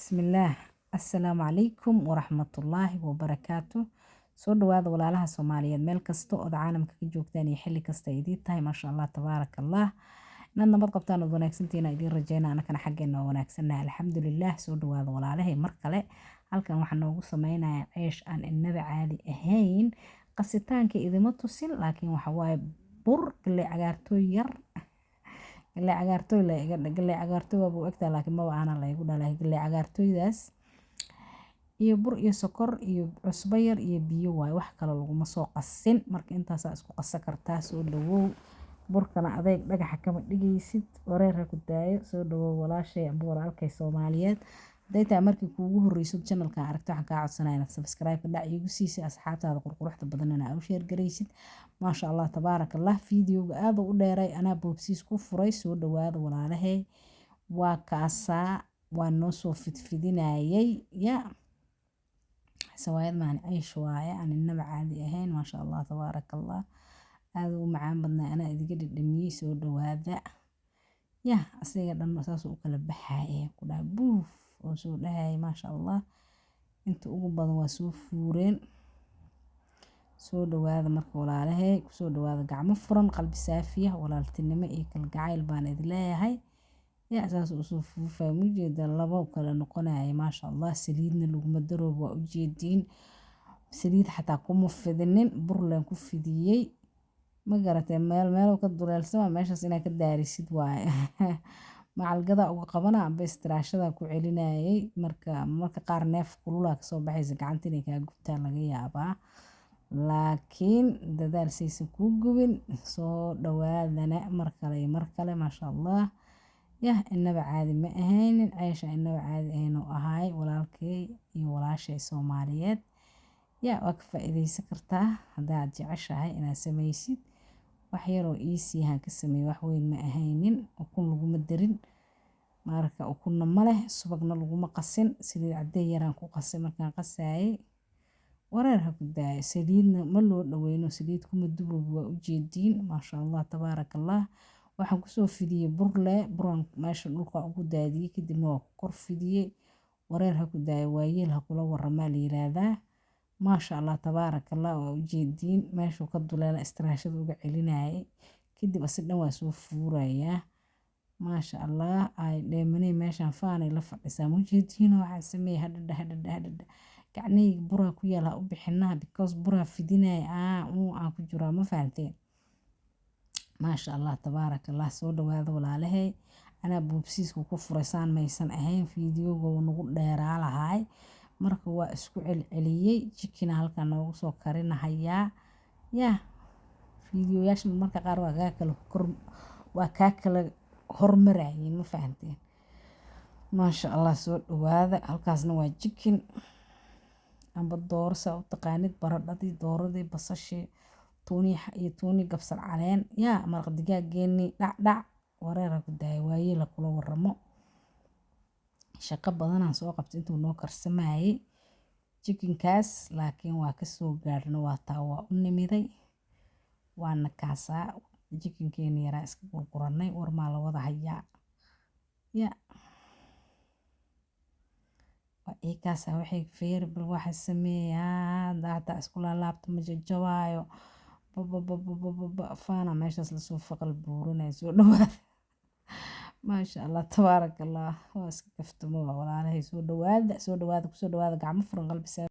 Bismillaah. Assalaamu calaykum waraxmatullaahi wabarakaatu. Soo dhawaada walaalaha Soomaaliyeed meel kasta oo caalamka ka joogtaan iyo xilli kasta idin tahay maasha Allah tabaarakallah. Inaad nabad qabtaan oo wanaagsantiina idin rajeynaa anakana xaggeena oo wanaagsannahay alxamdulillaah. Soo dhawaada walaalahay mar kale halkan waxaan noogu sameynayaa ceesh aan innaba caadi ahayn. Qasitaanka idima tusin laakiin waxa waaye bur galley cagaartooy yar galley cagaartooy la iga galley cagaartooy waa buu egtaa laakiin ma aana la igu dhalay galley cagaartooydaas iyo bur iyo sokor iyo cusbo yar iyo biyo waaye wax kale laguma soo qasin marka intaas isku qasa kartaa soo dhawow burkana adeeg dhagaxa kama dhigaysid wareer ku daayo soo dhawow walaashay amba walaalkay Soomaaliyeed dayta markii kuugu horeyso channelka aragto waxaan ka codsanayaa inaad subscribe ka dhac igu siisay asxaabtaada qurquruxda badan aad u share gareysid maasha Allah tabaarakallah videoga aad u dheeray anaa boobsiis ku furay soo dhawaada walaalahay waa kaasaa waa noo soo fidfidinayay ya sawaayad maan ceesh waaye aan innaba caadi ahayn maasha Allah tabaarakallah aad u macaan badnaa anaa idiga dhadhamiyay soo dhawaada ya asiga dhan saas u kala baxay ku dhaa buuf oo soo dhahay maasha Allah inta ugu badan waa soo fuureen soo dhawaada marka walaalahay ku soo dhawaada gacmo furan qalbi saafiya walaaltinimo iyo kalgacayl baan idin leeyahay ya saas u soo fuufay mujeeda laba kala noqonaya maasha Allah saliidna laguma daroob waa u jeediin saliid xataa kuma fidinin burlan ku fidiyay ma garatay meel ka duleelsama meeshaas inaa ka daarisid waaye macalgada uga qabana amba istiraashada ku celinayay marka qaar neef kulula ka soo baxaysa gacanta inay ka gubtaa laga yaabaa laakiin dadaal saysan ku gubin soo dhawaadana mar kale maasha Allah ya innaba caadi ma ahaynin ceesha innaba caadi ahayn oo ahay walaalkay iyo walaashay Soomaaliyeed ya waa ka faa'iideysan kartaa haddaad jeceshahay inaad samaysid wax yar oo easy ah ka sameey wax weyn ma ahaynin ukun laguma darin marka ukunna ma leh subagna laguma qasin saliid caday yaraan ku qasay markaan qasayay wareer ha ku daayo saliidna ma loo dhaweyno saliid kuma dubow waa u jeediin maasha Allah tabaarakallah waxaan ku soo fidiyay buran meesha dhulka ugu daadiyay kadibna waa ku kor fidiyay wareer ha ku daayo waayeel ha kula waramaa la yiraahdaa maasha Allah tabaarakallah waa u jeediin meesha ka duleela istiraashada uga celinayay kadib asidhan waa soo fuurayaa maasha Allah ay dheemanay meeshan faanay la fadhisaa ma jeediin waxaan sameeyay hadda gacnay bura ku yaala u bixinaa because bura fidinay aan ku jiraa ma fahanteen maasha Allah tabaarakallah soo dhawaada walaalahay anaa boobsiisku ku furaysaan maysan ahayn videoga nagu dheeraa lahaay marka waa isku celceliyay chicken halka noogu soo karinahayaa ya videoyaasha marka qaar waa ka kala hormarayeen ma fahanteen maasha Allah soo dhawaada halkaasna waa chicken amba doorsa u taqaanid baradhadii dooradii basashii tuuni gabsar caleen ya maraq digaageeni dhac wareer ku daay waayee la kula waramo shaqo badan aan soo qabtay intuu noo karsamayay chickenkaas laakiin waa ka soo gaarno waa u nimiday waana kaasaa chickenkeeni yaraa iska gurguranay war maa la wada hayaa ya waa kaasaa waxay feerbal waxa sameeyaa daata isku laabta ma jajabaayo faana meeshaas lasoo faqal buurinay soo dhawaada maasha Allah tabaarakallah waa iska kaftamo walaalahay soo dhawaada ku soo dhawaada gacmo furan qalbi